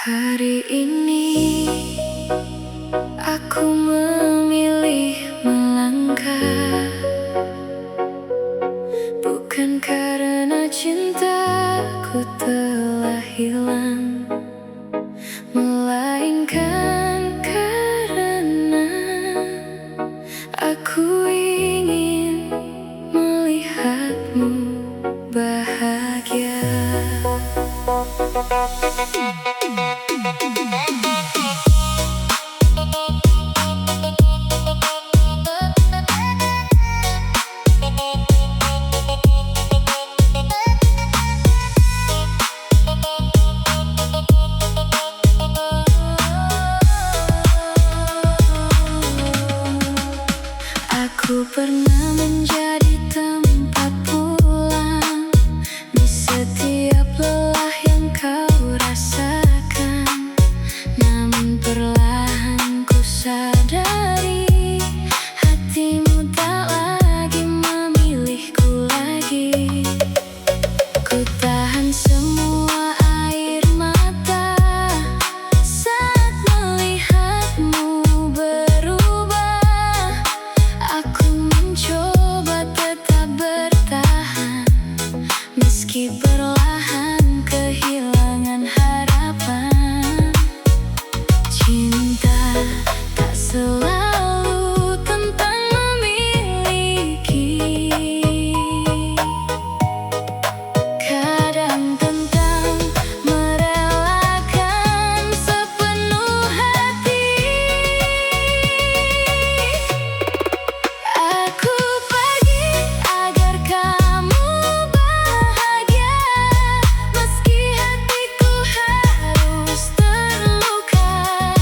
Hari ini aku memilih melangkah, bukan karena cintaku telah hilang, melainkan karena aku ingin melihatmu bahagia. Aku pernah menjadi tempat pulang di setiap lelah yang kau rasakan. Namun perlahan ku sadari hatimu tak lagi memilihku lagi. Ku tahan semua air mata saat melihatmu berubah. Aku mencoba tetap bertahan, meski perlahan kehilangan harapan. Cinta tak selalu tentang memiliki, kadang tentang merelakan sepenuh hati. Aku pergi agar kamu bahagia, meski hatiku harus terluka.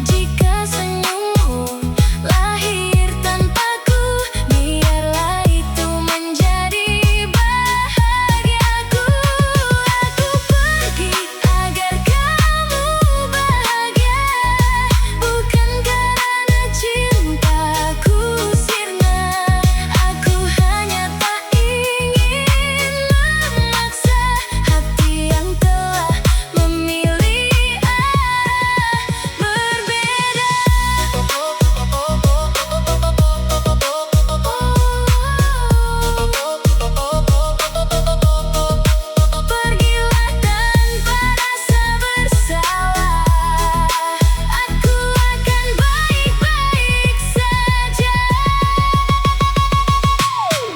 Jika senyummu lahir tanpaku, biarlah itu menjadi bahagiaku. Aku pergi agar kamu bahagia, bukan karena cintaku sirna. Aku hanya tak ingin memaksa hati yang telah memilih arah berbeda. Pergilah tanpa rasa bersalah, aku akan baik-baik saja.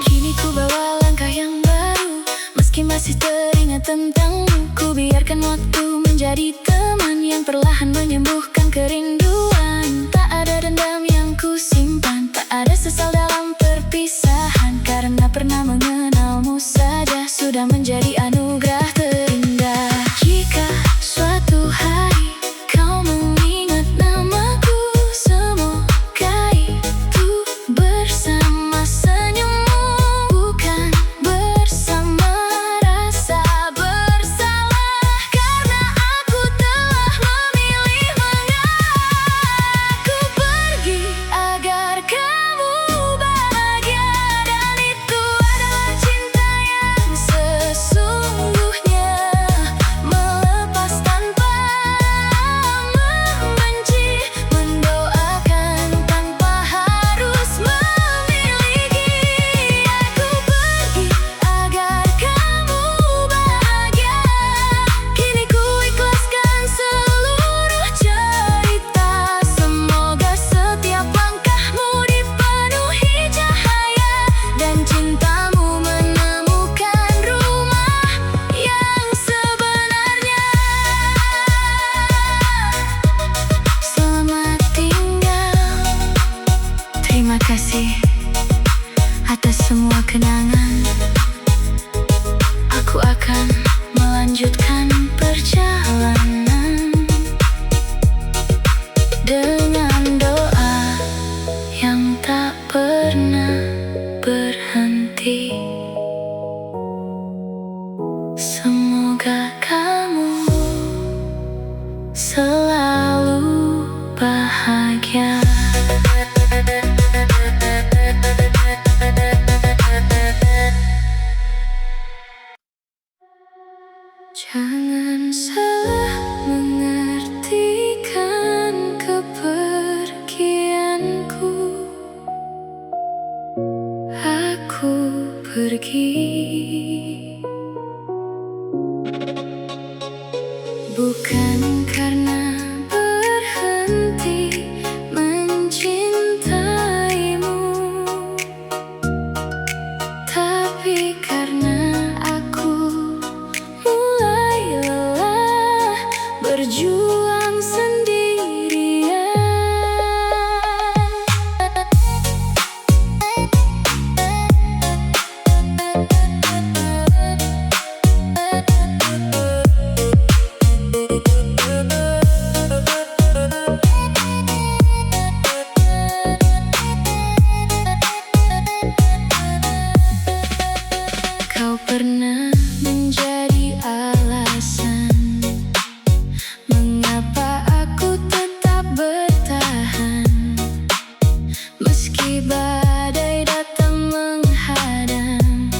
Kini ku bawa langkah yang baru, meski masih teringat tentangmu. Ku biarkan waktu menjadi teman yang perlahan menyembuhkan kerinduan. Tak ada dendam yang ku simpan, tak ada sesal dalam perpisahan, karena pernah mengenalmu saja sudah menjadi anugerah terindah. Jika suatu hari kau mengingat namaku, semoga itu bersama senyummu, bukan bersama rasa bersalah. Karena aku telah memilih mengalah. Aku pergi agar kamu bahagia, dan itu adalah cinta yang sesungguhnya. Bukan karena berhenti mencintaimu, tapi karena aku mulai lelah berjuang sendirian. Kau pernah menjadi alasan mengapa aku tetap bertahan, meski badai datang menghadang.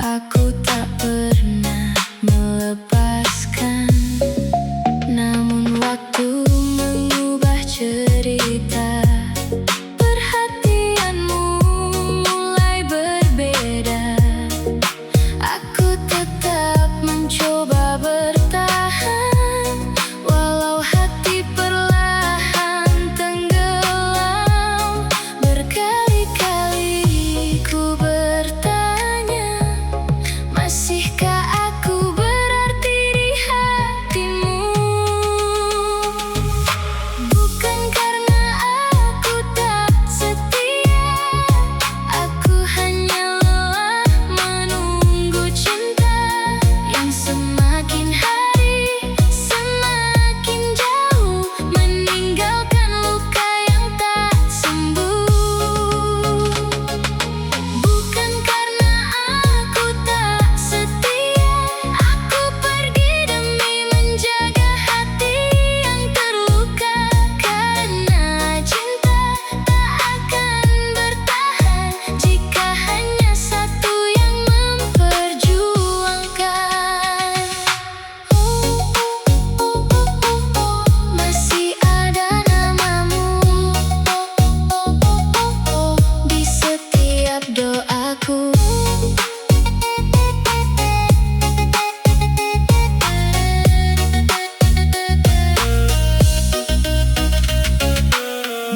Aku tak pernah melepaskan, namun waktu mengubah cerita. Perhatianmu mulai berbeda. Aku tetap mencoba bertahan, walau hati perlahan tenggelam. Berkali-kali ku bertanya, masihkah aku berarti di hatimu? Bukan karena aku tak setia, aku hanya lelah menunggu cinta yang semakin hari semakin jauh, meninggalkan luka yang tak sembuh. Bukan karena aku tak setia, aku pergi demi menjaga hati yang terluka. Karena cinta tak akan bertahan jika hanya satu yang memperjuangkan. Masih ada namamu di setiap doaku.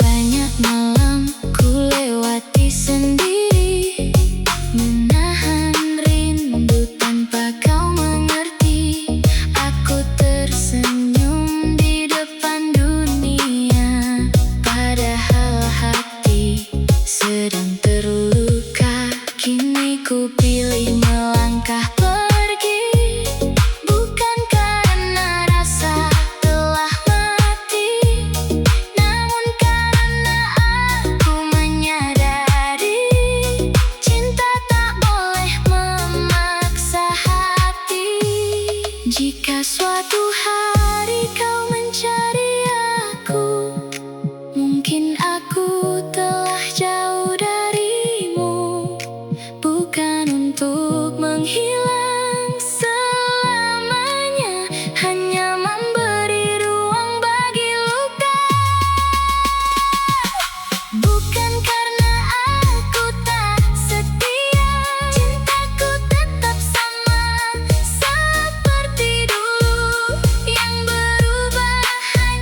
Banyak malam ku lewati sendiri, menahan rindu tanpa kau mengerti. Aku tersenyum di depan dunia, padahal hati sedang terluka. Kini ku pilih melangkah pergi, bukan karena rasa telah mati, namun karena aku menyadari cinta tak boleh memaksa hati. Jika suatu hari kau mencari aku, mungkin aku telah jauh darimu. Bukan untuk menghilang selamanya, hanya memberi ruang bagi luka. Bukan karena aku tak setia, cintaku tetap sama seperti dulu. Yang berubah hanya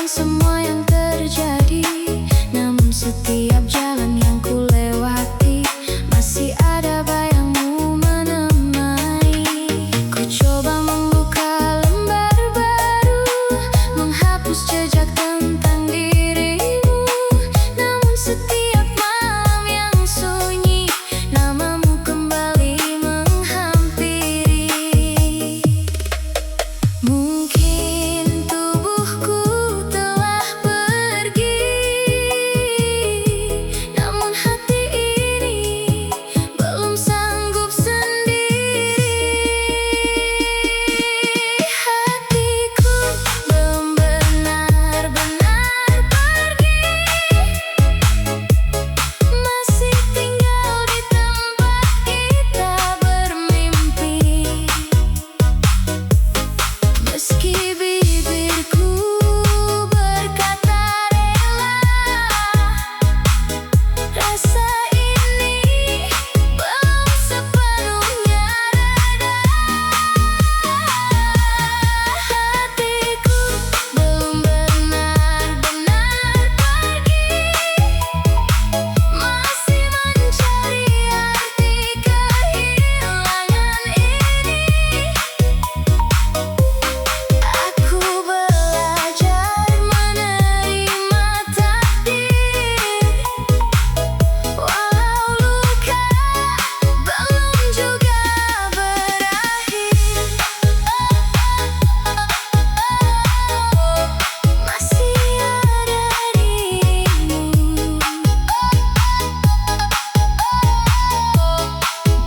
tentang semua yang terjadi. Namun setiap jalan yang ku lewati masih ada bayangmu menemani. Ku coba membuka lembar baru, menghapus jejak tentang dirimu. Namun setiap malam yang sunyi, namamu kembali menghampiri. Mungkin tubuhku telah pergi, namun hati ini belum sanggup sendiri. Hatiku belum benar-benar pergi, masih tinggal di tempat kita bermimpi. Meski bibirku berkata rela, rasa ini belum sepenuhnya reda. Hatiku belum benar-benar pergi, masih mencari arti kehilangan ini. Aku belajar menerima takdir, walau luka belum juga berakhir. Masih ada dirimu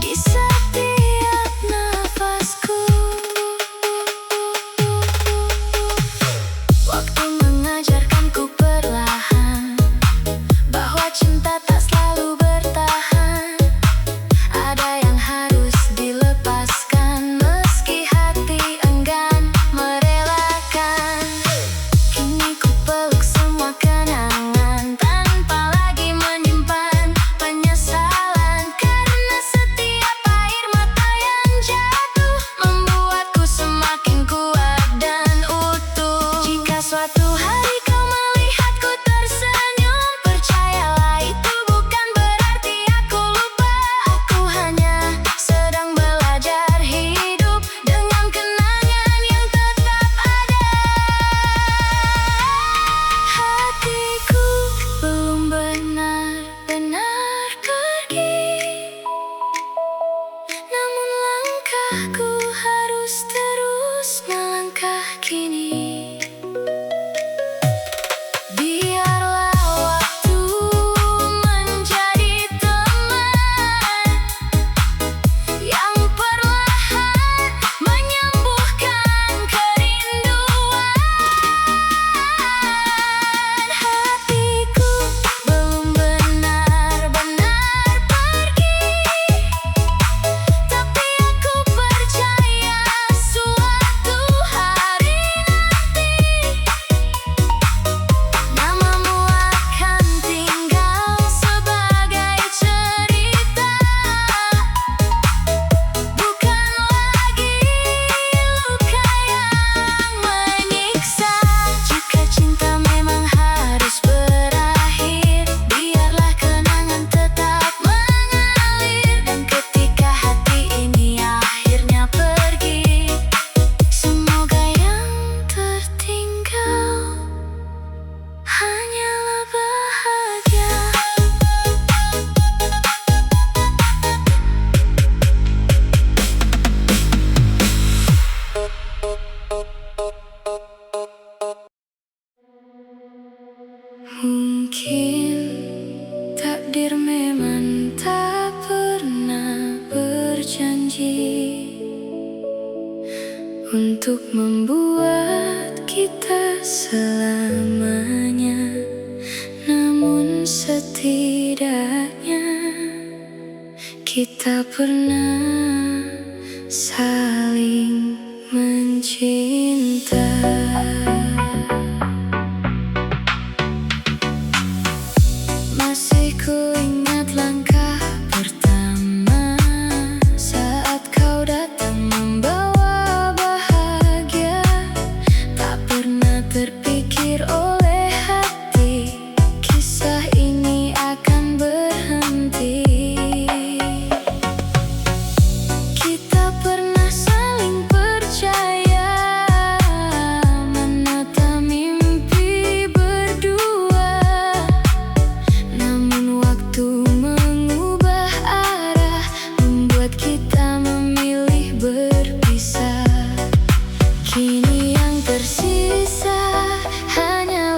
di setiap nafasku. Waktu mengajarkanku perlahan bahwa cinta tak selalu bertahan. Ada yang harus dilepaskan meski hati enggan merelakan. Kini ku peluk semua kenangan tanpa lagi menyimpan penyesalan. Karena setiap air mata yang jatuh membuatku semakin kuat dan utuh. Jika suatu hari kau melihatku tersenyum, percayalah itu bukan berarti aku lupa. Aku hanya sedang belajar hidup dengan kenangan yang tetap ada. Hatiku belum benar-benar pergi, namun langkahku harus terus melangkah kini. Biarlah waktu menjadi teman yang perlahan menyembuhkan kerinduan. Hatiku belum benar-benar pergi, tapi aku percaya suatu hari nanti namamu akan tinggal sebagai cerita, bukan lagi luka yang menyiksa. Jika cinta memang harus berakhir, biarlah kenangan tetap mengalir. Dan ketika hati ini akhirnya pergi, semoga yang tertinggal hanyalah bahagia. Mungkin takdir memang tak pernah berjanji untuk membuat kita selamanya. Namun setidaknya kita pernah saling mencinta. Masih ku ingat langkah pertama saat kau datang membawa bahagia. Tak pernah terpikir diukir oleh hati, kisah ini akan berhenti. Kita pernah saling percaya, menata mimpi berdua. Namun waktu mengubah arah, membuat kita memilih berpisah. Kini yang tersisa hanyalah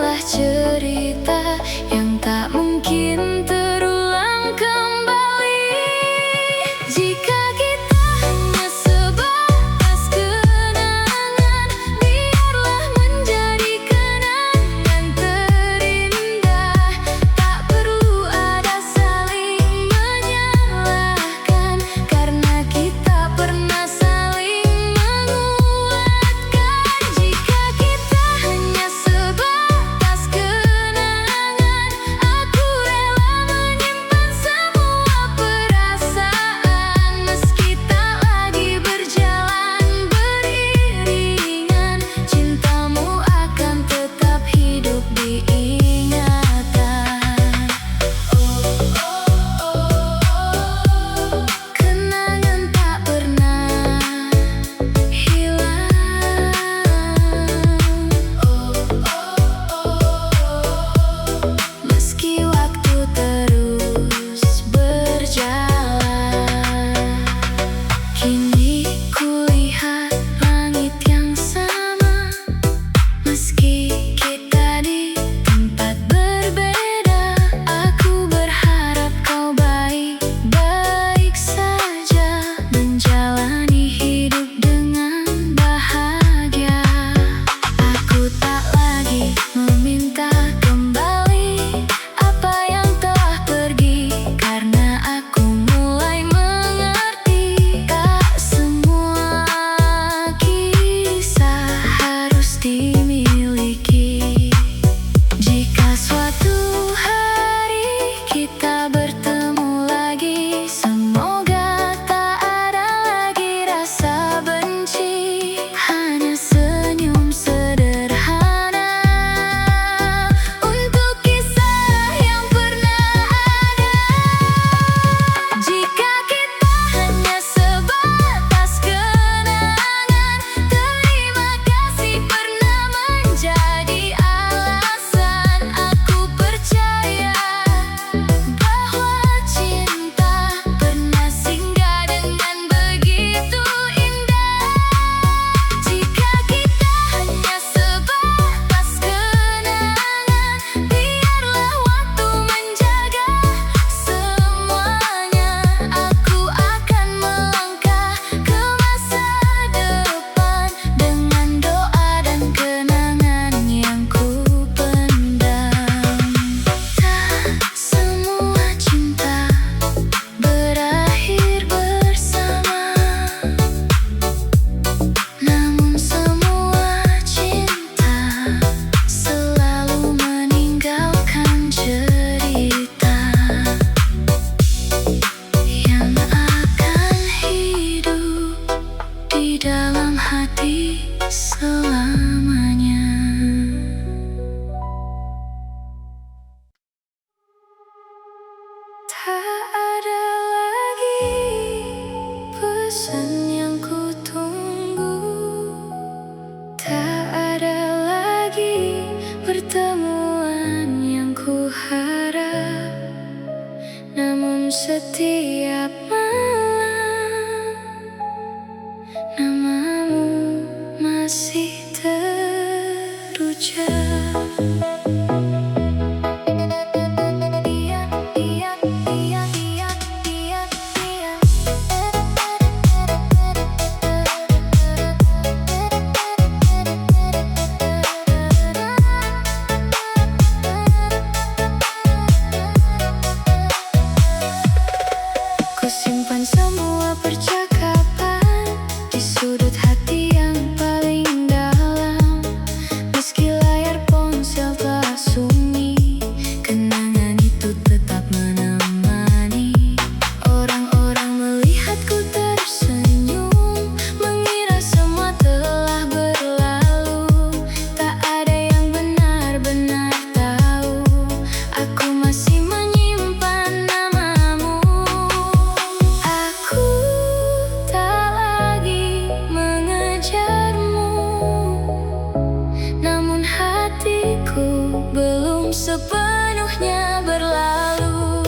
belum sepenuhnya berlalu.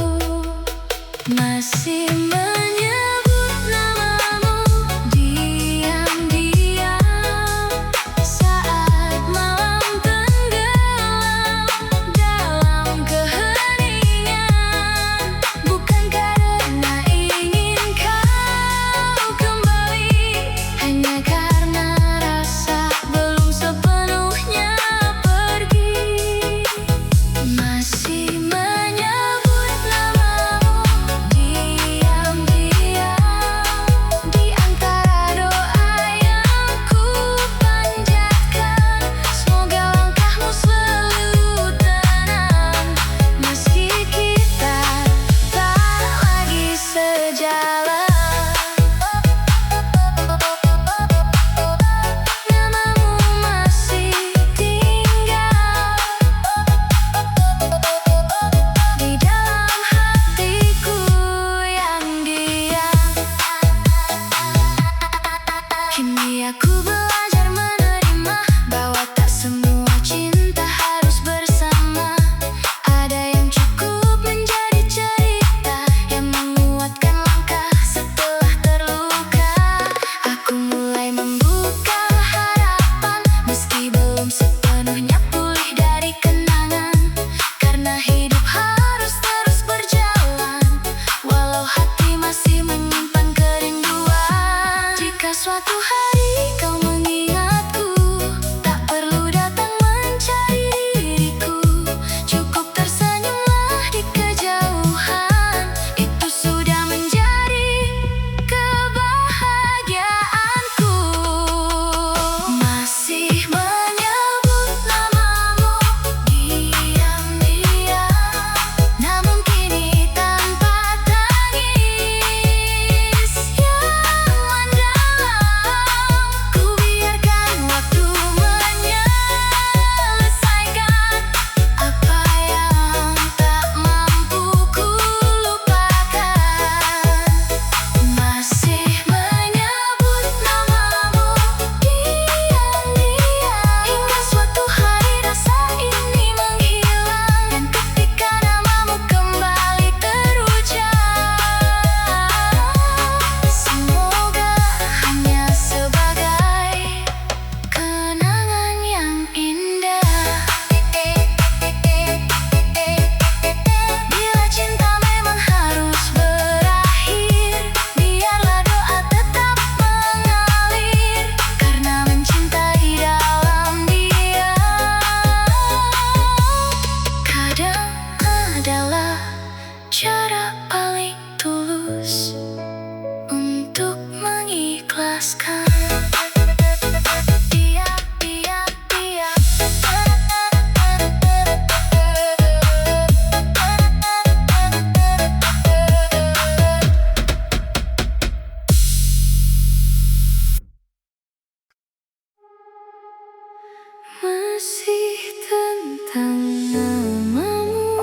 Masih menyebut namamu diam-diam saat malam tenggelam dalam keheningan. Bukan karena ingin kau kembali, hanya karena rasa belum sepenuhnya pergi. Masih menyebut namamu diam-diam di antara doa yang ku panjatkan. Semoga langkahmu selalu tenang, meski kita tak lagi sejalan. Namamu masih tinggal di dalam hatiku yang diam. Kini aku belajar menerima bahwa tak semua cinta harus bersama. Ada yang cukup menjadi cerita yang menguatkan langkah setelah terluka. Aku mulai membuka harapan meski belum sepenuhnya pulih dari kenangan. Karena hidup harus terus berjalan walau hati masih menyimpan kerinduan. Jika suatu hari kau mengingatku, tak perlu datang mencari diriku. Cukup tersenyumlah di kejauhan, itu sudah menjadi kebahagiaanku. Masih menyebut namamu diam-diam, namun kini tanpa tangis yang mendalam. Ku biarkan waktu menyelesaikan apa yang tak mampu ku lupakan. Masih menyebut namamu diam-diam hingga suatu hari rasa ini menghilang. Dan ketika namamu kembali terucap, semoga hanya sebagai kenangan yang indah. Bila cinta memang harus berakhir, biarlah doa tetap mengalir. Karena mencintai dalam diam kadang adalah cara paling tulus untuk mengikhlaskan. Diam, diam, diam. Masih tentang namamu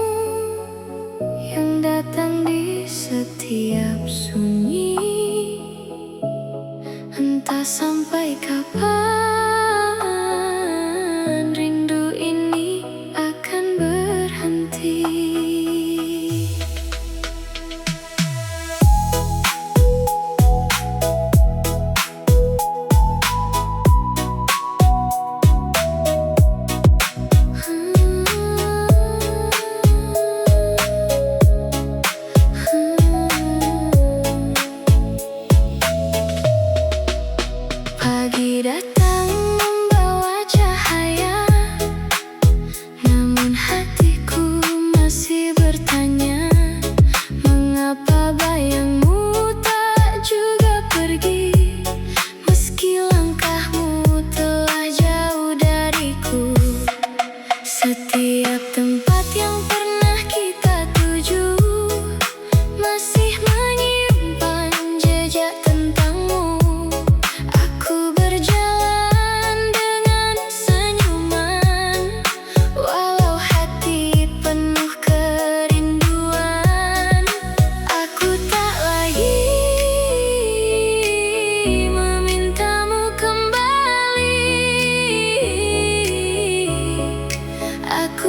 yang datang di setiap sunyi. Entah sampai kapan rindu ini akan berhenti. Pagi datang membawa cahaya, namun hatiku masih bertanya, mengapa bayangmu tak juga pergi, meski langkahmu telah jauh dariku. Setiap tempat yang pernah kita tuju masih menyimpan jejak tentangmu. Aku berjalan dengan senyuman, walau hati penuh kerinduan. Aku tak lagi memintamu kembali. Aku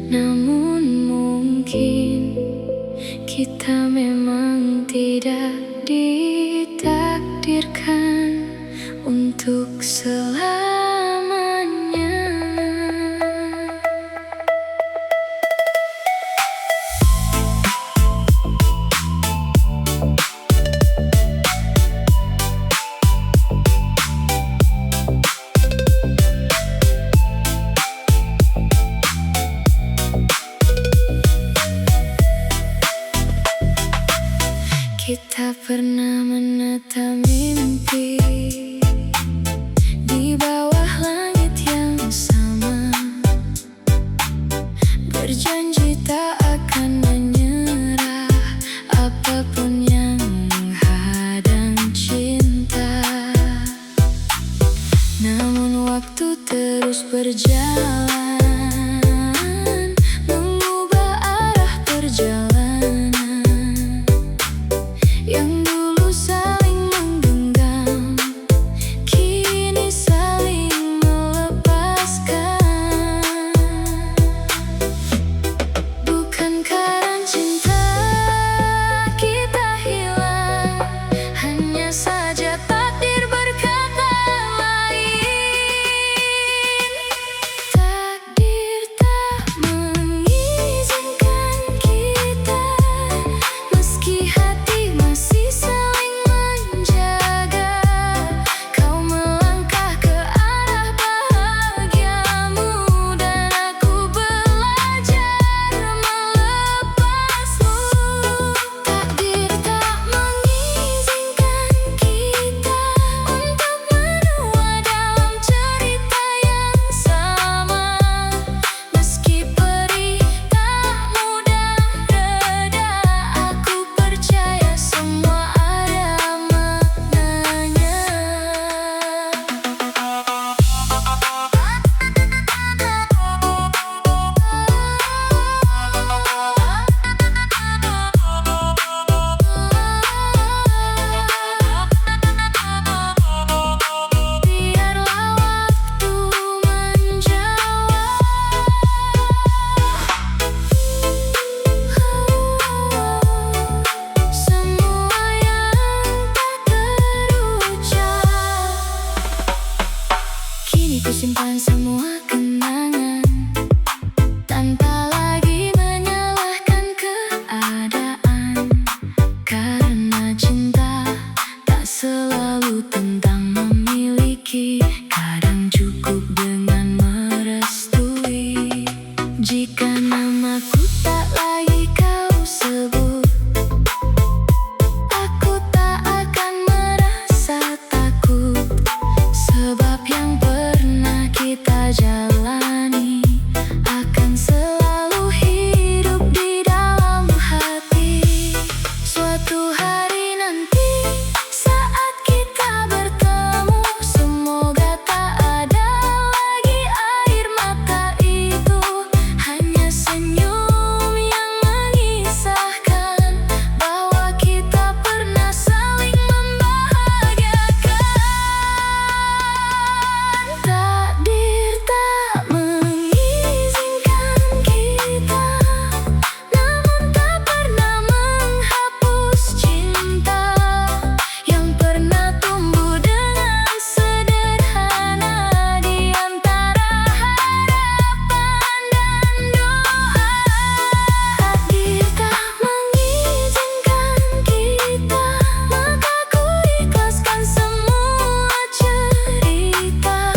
Namun mungkin kita memang tidak ditakdirkan untuk selamanya. Kita pernah menata mimpi di bawah langit yang sama, berjanji tak akan menyerah apapun yang menghadang cinta. Namun waktu terus berjalan, mengubah arah perjalanan. Yang dulu saling menggenggam, kini saling melepaskan. Bukan karena cinta kita hilang, hanya saja takdir berkata lain. Takdir tak mengizinkan kita, meski hati masih saling menjaga. Kau melangkah ke arah bahagiamu, dan aku belajar melepasmu. Takdir tak mengizinkan kita untuk menua dalam cerita yang sama, meski perih tak mudah reda. Aku percaya semua ada maknanya. Biarlah waktu menjawab semua yang tak terucap. Kini ku simpan semua kenangan, tanpa lagi menyalahkan keadaan. Karena cinta tak selalu tentang memiliki, kadang cukup dengan merestui. Jika namaku tak lagi kau sebut, aku tak akan merasa takut. Sebab yang pernah kita jalani akan selalu hidup di dalam hati. Suatu hari nanti saat kita bertemu, semoga tak ada lagi air mata itu, hanya senyum yang mengisahkan bahwa kita pernah saling membahagiakan. Takdir tak mengizinkan kita, namun tak pernah menghapus cinta yang pernah tumbuh dengan sederhana di antara harapan dan doa. Takdir tak mengizinkan kita, maka ku ikhlaskan semua cerita.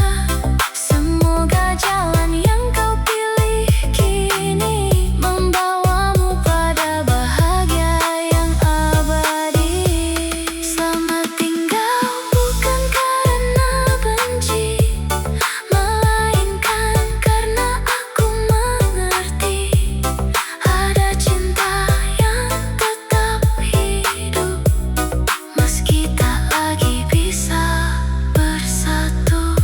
Semoga jalan yang kau pilih kini membawamu pada bahagia yang abadi. Selamat tinggal bukan karena benci, melainkan karena aku mengerti ada cinta yang tetap hidup, meski tak lagi bisa bersatu.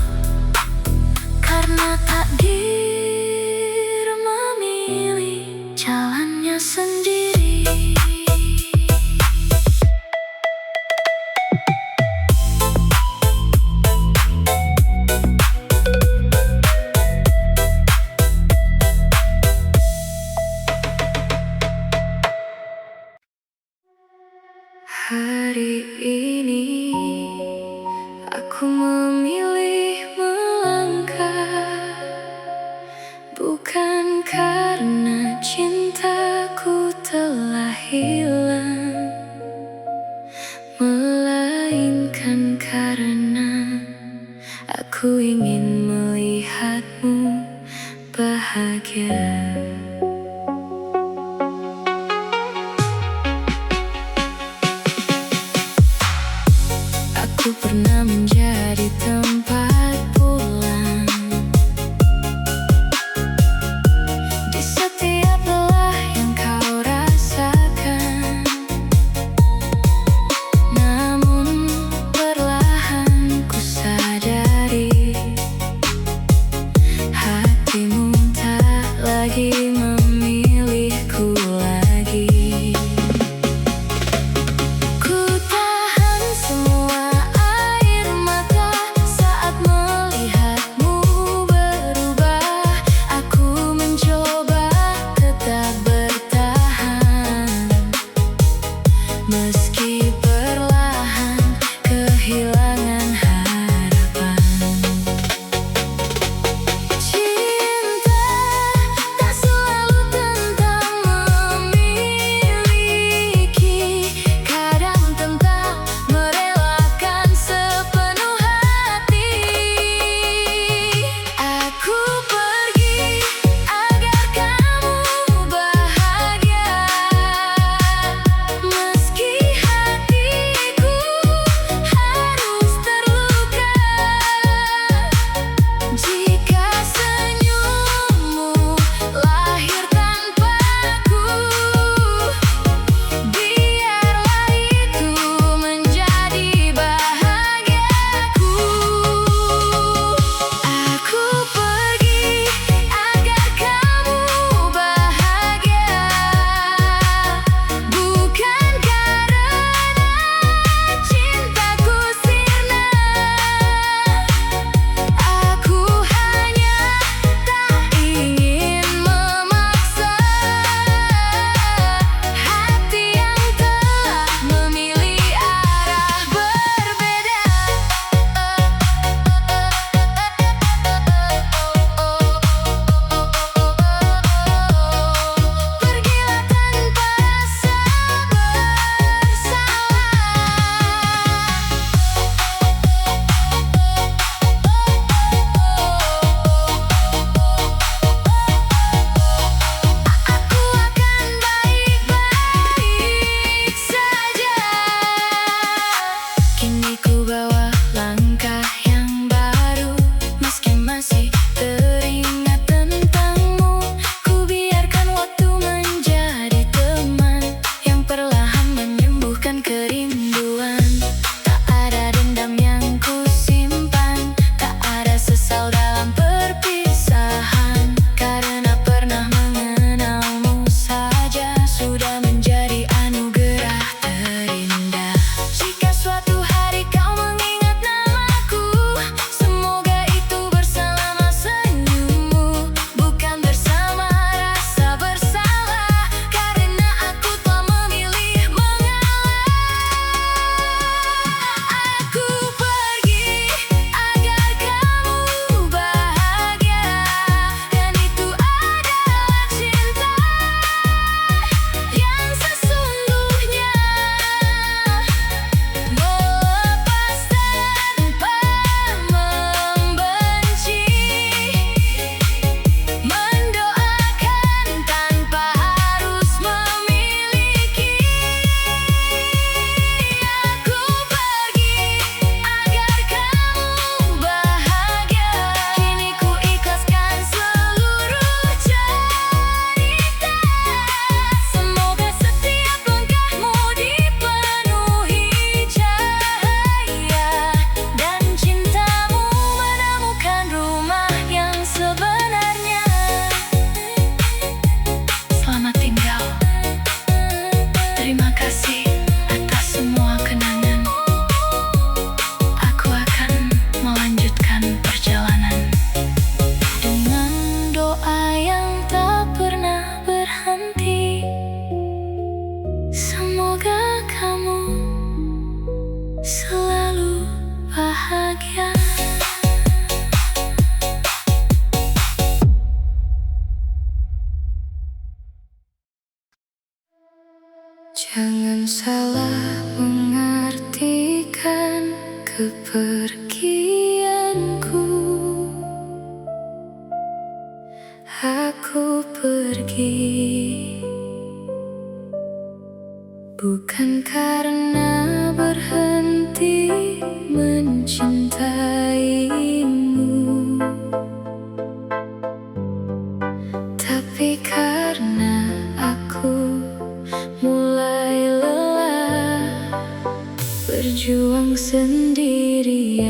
Karena takdir memilih jalannya sendiri. Hari ini aku memilih melangkah, bukan karena cintaku telah hilang, melainkan karena aku ingin melihatmu bahagia. Jangan salah mengartikan kepergianku. Aku pergi bukan karena berhenti mencintaimu, tapi karena aku mulai lelah berjuang sendirian.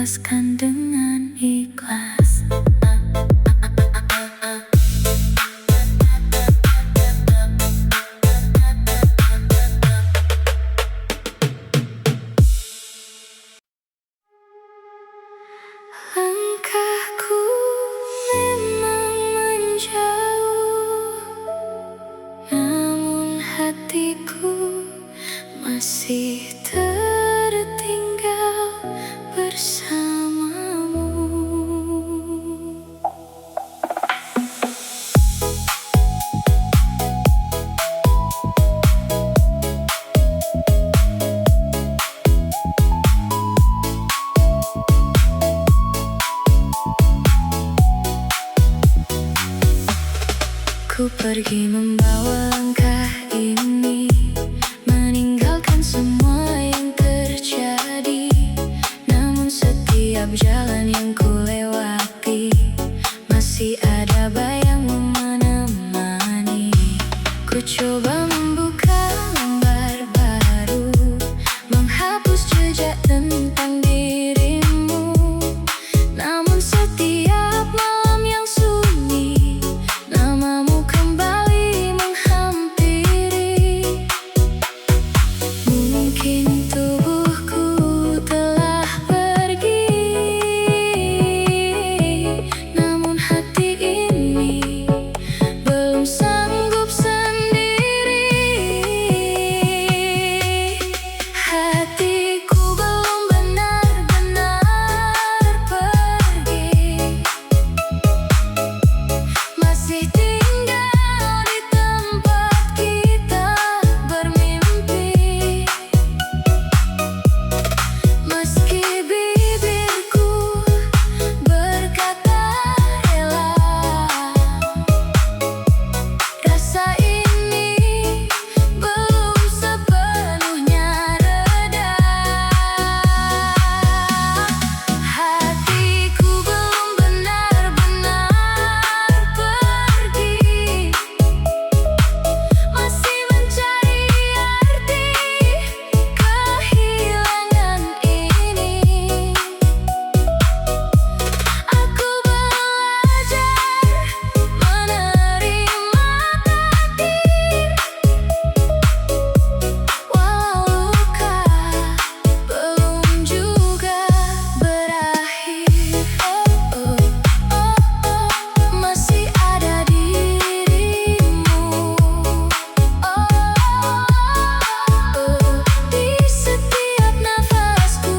ikhlaskan dengan ikhlas. Langkahku memang menjauh, namun hatiku masih tertinggal bersamamu. Ku pergi membawa langkah ini, meninggalkan semua yang terjadi. Namun setiap jalan yang ku lewati, masih ada bayangmu menemani. Ku coba membuka lembar baru, menghapus jejak tentang dirimu. Namun setiap malam yang sunyi, namamu kembali menghampiri. Mungkin tubuhku telah pergi, namun hati ini belum sanggup sendiri. Hatiku belum benar-benar pergi, masih tinggal di tempat kita bermimpi. Meski bibirku berkata rela, rasa ini belum sepenuhnya reda. Hatiku belum benar-benar pergi, masih mencari arti kehilangan ini. Aku belajar menerima takdir, walau luka belum juga berakhir. Masih ada dirimu, di setiap nafasku.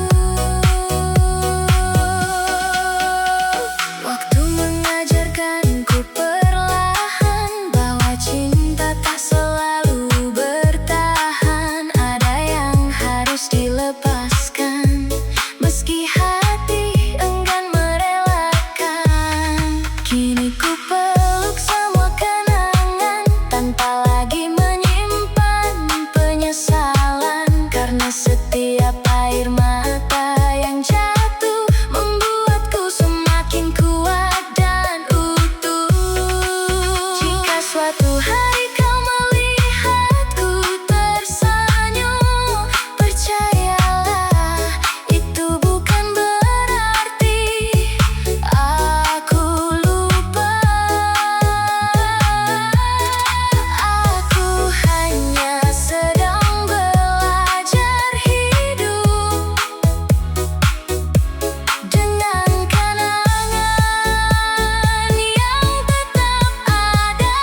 Waktu mengajarkanku perlahan bahwa cinta tak selalu bertahan. Ada yang harus dilepaskan, meski hati enggan merelakan. Kini ku peluk semua kenangan, tanpa lagi menyimpan penyesalan. Karena setiap air mata yang jatuh membuatku semakin kuat dan utuh. Jika suatu hari kau melihatku tersenyum, percayalah itu bukan berarti aku lupa. Aku hanya sedang belajar hidup dengan kenangan yang tetap ada.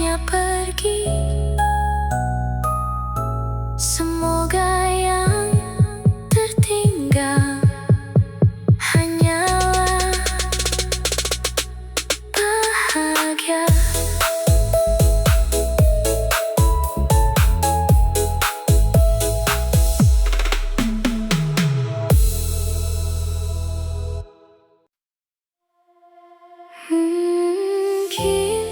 saatnya pergi. Semoga yang tertinggal hanyalah bahagia. Mungkin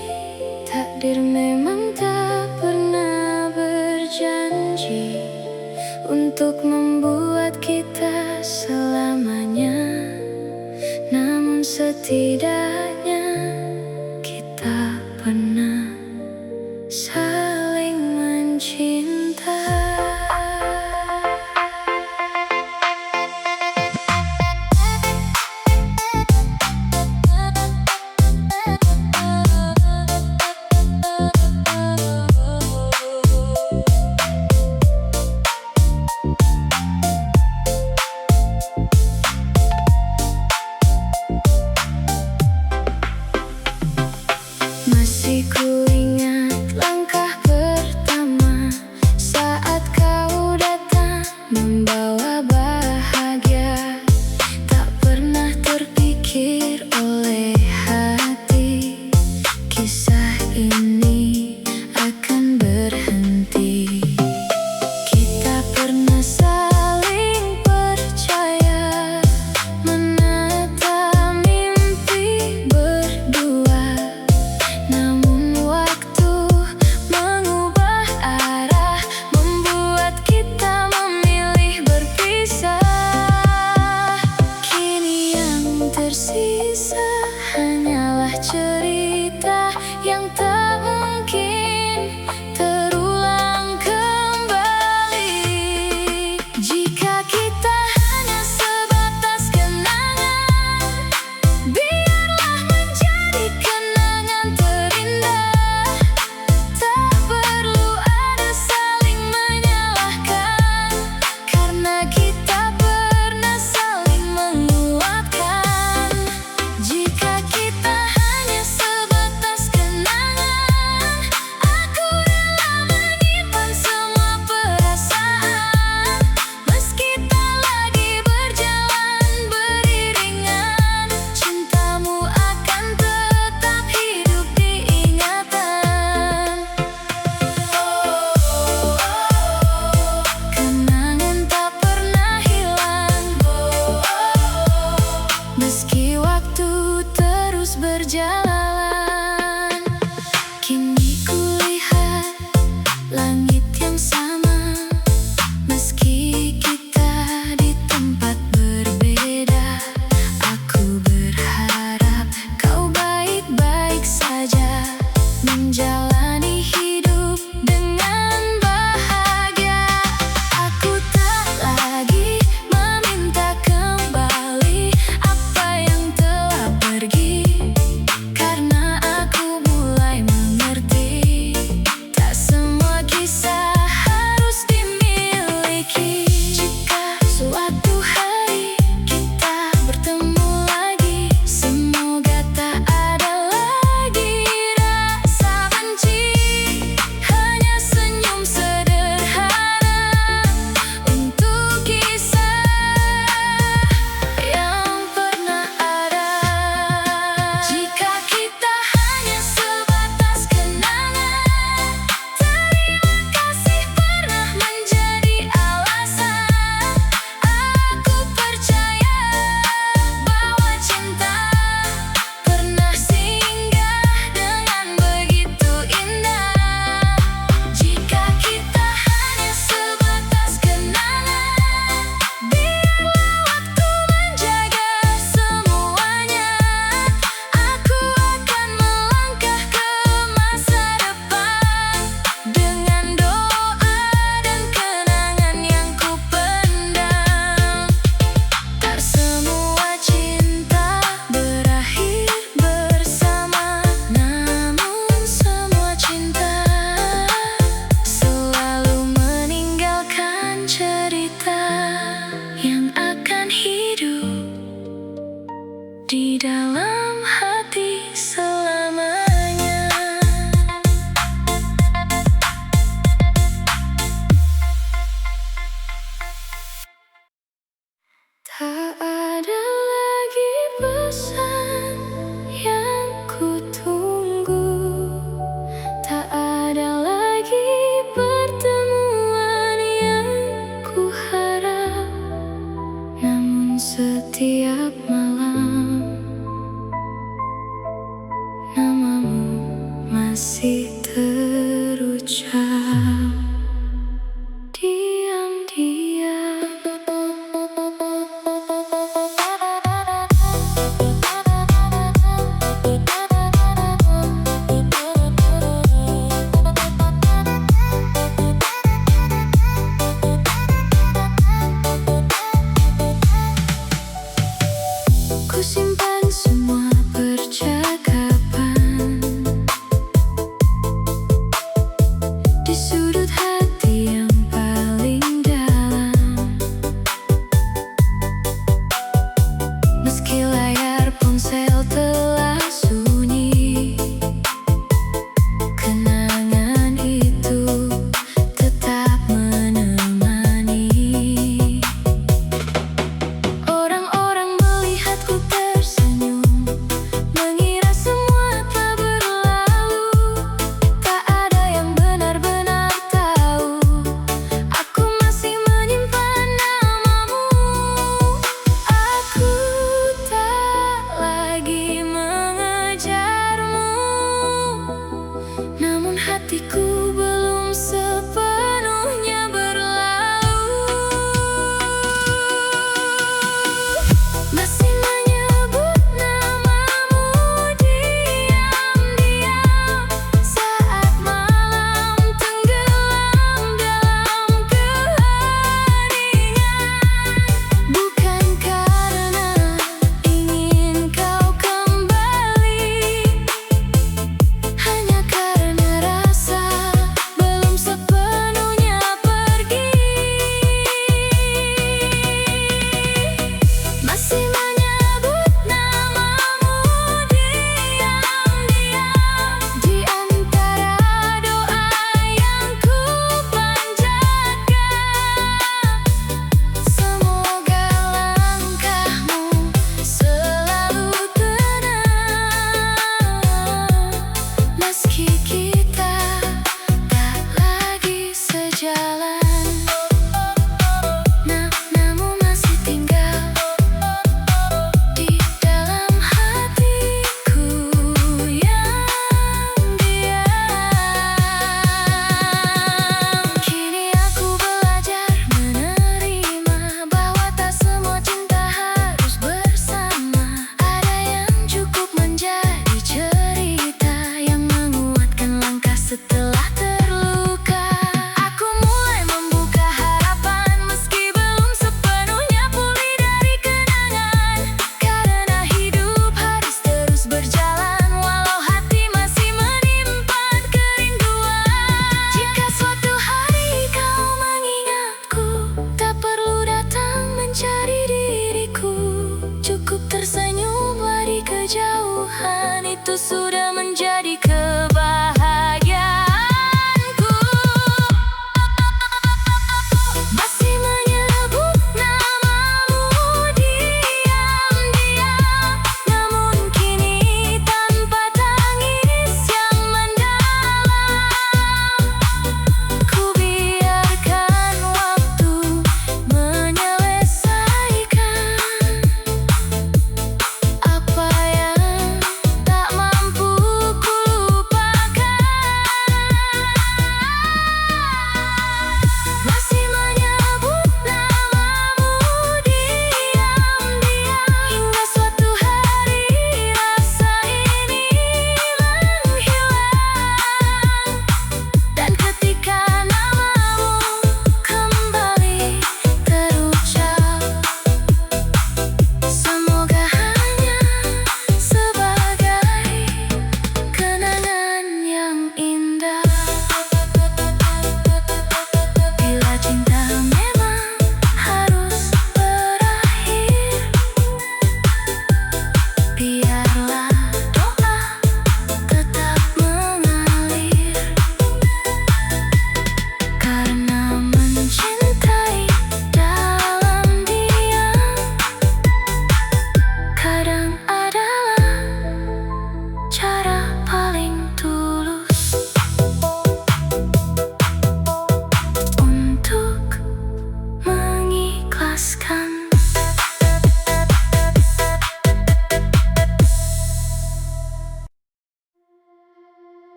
takdir memang tak pernah berjanji untuk membuat kita selamanya, namun setidaknya kita pernah saling mencinta. Masih kuingat langkah pertama saat kau datang membawa bahagia. Tak pernah terpikir oleh hati kisah ini akan berhenti. Kita pernah saling percaya, menata mimpi berdua. Namun waktu mengubah arah, membuat kita memilih berpisah. Kini yang tersisa hanyalah cerita yang tak mungkin terulang kembali. Jika kita hanya sebatas kenangan, biarlah menjadi kenangan terindah. Tak perlu ada saling menyalahkan, karena kita pernah saling menguatkan. Jika kita hanya sebatas kenangan, aku rela menyimpan semua perasaan. Meski tak lagi berjalan beriringan, cintamu akan tetap hidup diingatan. Kenangan tak pernah hilang, meski waktu terus berjalan. Kini kulihat langit yang sama, meski kita di tempat berbeda. Aku berharap kau baik-baik saja, menjalani hidup dengan bahagia. Aku tak lagi meminta kembali apa yang telah pergi, karena aku mulai mengerti tak semua kisah harus dimiliki. Jika suatu hari kita bertemu lagi, semoga tak ada lagi rasa benci. masih terucap diam-diam. Ku simpan semua percakapan di sudut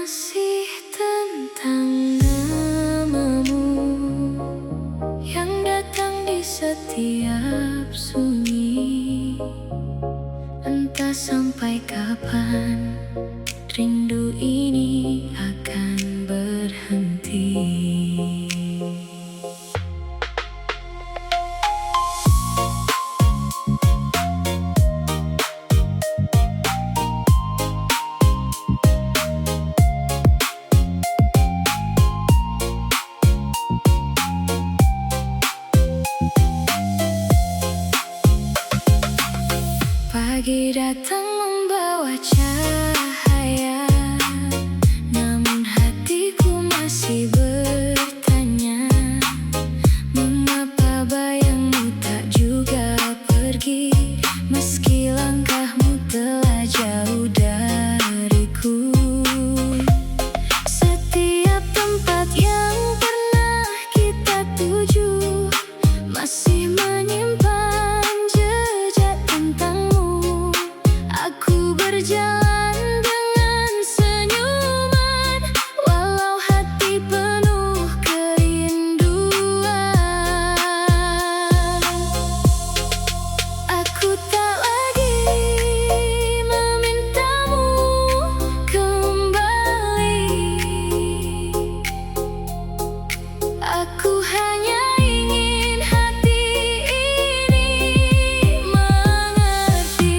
masih tentang namamu yang datang di setiap sunyi. Entah sampai kapan rindu ini akan berhenti. Pagi datang membawa cahaya, namun hatiku masih bertanya, mengapa bayangmu tak juga pergi, meski langkahmu telah jauh dariku. Setiap tempat yang pernah kita tuju masih menyimpan jejak tentangmu. Aku berjalan dengan senyuman, walau hati penuh kerinduan. Aku tak lagi memintamu kembali. Aku hanya ingin hati ini mengerti.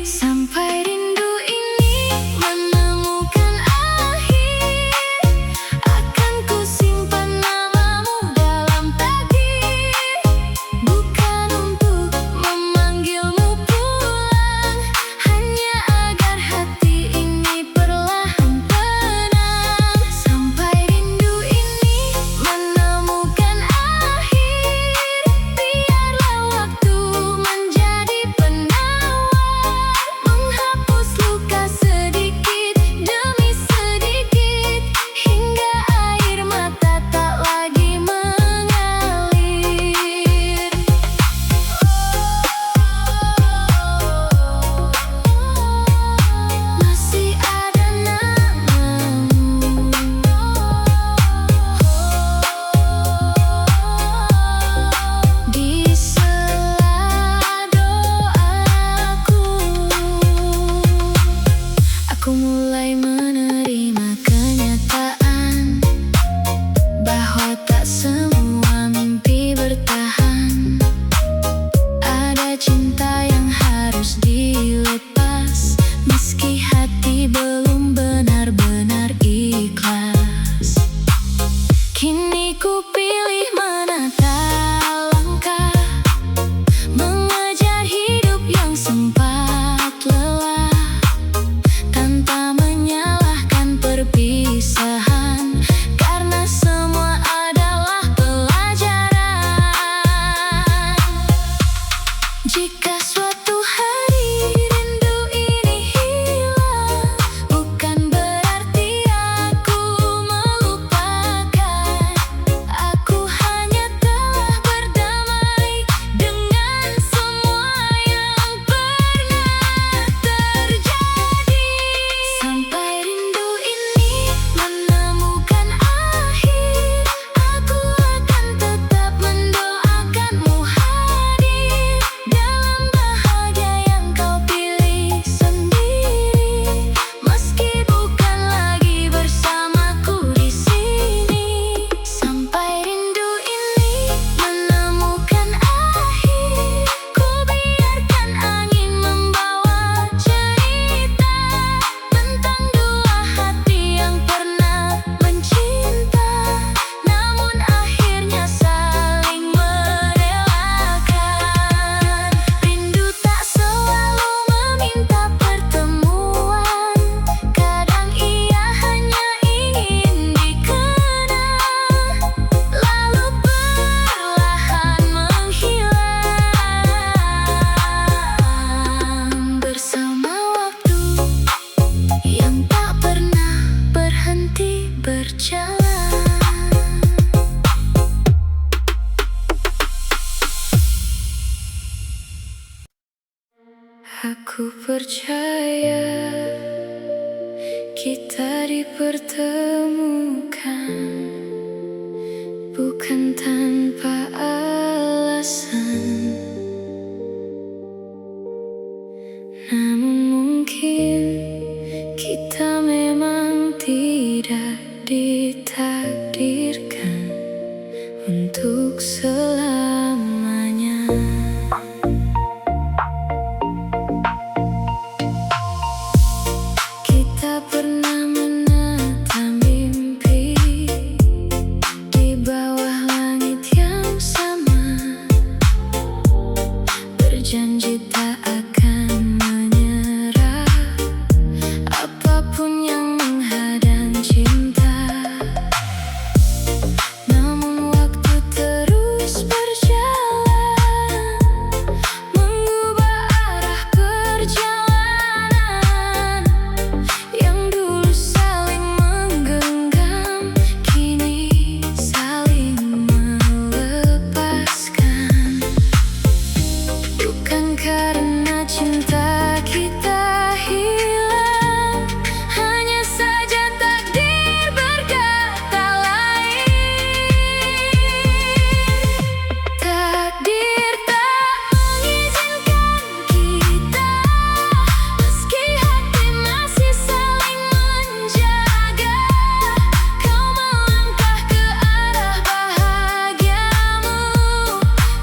Sampai rindu ini menemukan akhir, akan ku simpan namamu dalam takdir. Bukan untuk memanggilmu pulang, hanya agar hati ini perlahan tenang. Sampai rindu ini menemukan akhir, biarlah waktu menjadi penawar, menghapus luka sedikit demi sedikit, hingga air mata tak lagi mengalir. Masih ada namamu di sela doaku. Aku mulai menerima kenyataan bahwa tak semua mimpi bertahan. Ada cinta yang harus dilepas, meski hati belum benar-benar ikhlas. Kini ku pilih menata langkah, mengejar hidup yang sempat lelah, tanpa menyalahkan perpisahan, karena semua adalah pelajaran. Jika suatu hari rindu ini hilang, bukan berarti aku melupakan. Aku hanya telah berdamai dengan semua yang pernah terjadi. Sampai rindu ini menemukan akhir, aku akan tetap mendoakanmu hadir dalam bahagia yang kau pilih sendiri, meski bukan lagi bersamaku di sini. Sampai rindu ini menemukan akhir, ku biarkan angin membawa cerita tentang dua hati yang pernah mencinta, namun akhirnya saling merelakan. Rindu tak selalu meminta pertemuan, kadang ia hanya ingin dikenang, lalu perlahan menghilang bersama waktu yang tak pernah berhenti berjalan. Aku percaya kita dipertemukan, bukan tanpa alasan. Namun mungkin kita memang tidak ditakdirkan untuk selamanya. Kita pernah menata mimpi di bawah langit yang sama, berjanji tak akan menyerah apapun yang menghadang cinta. Namun waktu terus berjalan, mengubah arah perjalanan. Yang dulu saling menggenggam, kini saling melepaskan. Bukan karena cinta kita hilang, hanya saja takdir berkata lain. Takdir tak mengizinkan kita, meski hati masih saling menjaga. Kau melangkah ke arah bahagiamu,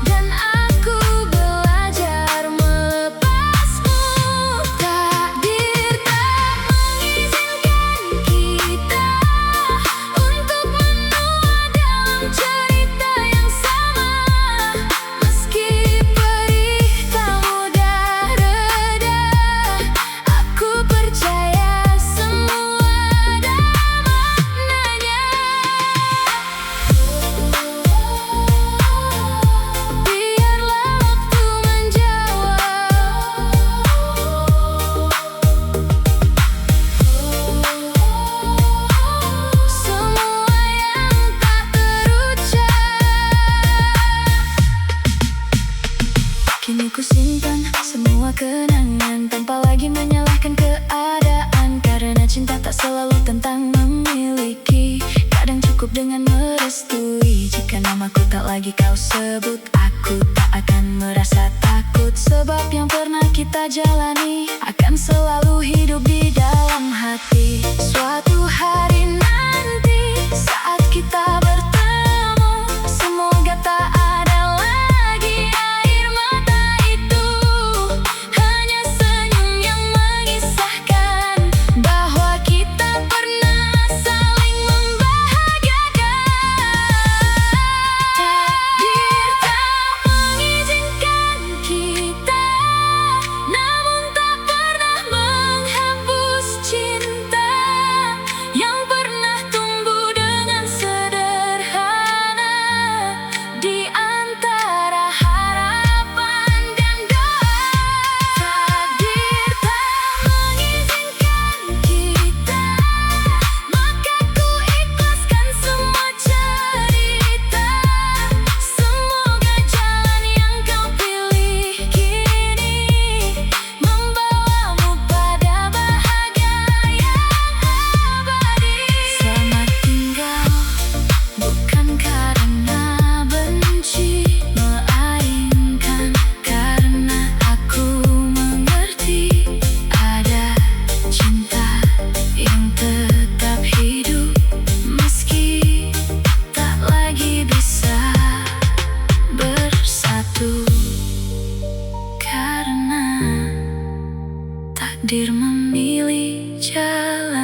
dan aku belajar melepasmu. Takdir tak mengizinkan kita untuk menua dalam cerita yang sama, meski perih tak mudah reda. Aku percaya semua ada maknanya. Biarlah waktu menjawab semua yang tak terucap. Kini ku simpan semua kenangan tanpa lagi menyalahkan keadaan, karena cinta tak selalu tentang memiliki. Kadang cukup dengan merestui. Jika namaku tak lagi kau sebut, aku tak akan merasa takut, sebab yang pernah kita jalani akan selalu hidup di dalam hati. Suatu hari nanti saat kita bertemu, semoga tak ada lagi air mata itu, hanya senyum yang mengisahkan bahwa kita pernah saling membahagiakan. Takdir tak mengizinkan kita, namun tak pernah menghapus cinta yang pernah tumbuh dengan sederhana di antara harapan dan doa. Takdir tak mengizinkan kita, maka ku ikhlaskan semua cerita. Semoga jalan yang kau pilih kini membawamu pada bahagia yang abadi. Selamat tinggal, bukan karena benci, melainkan karena aku mengerti ada cinta yang tetap hidup, meski tak lagi bisa bersatu, karena takdir memilih jalan.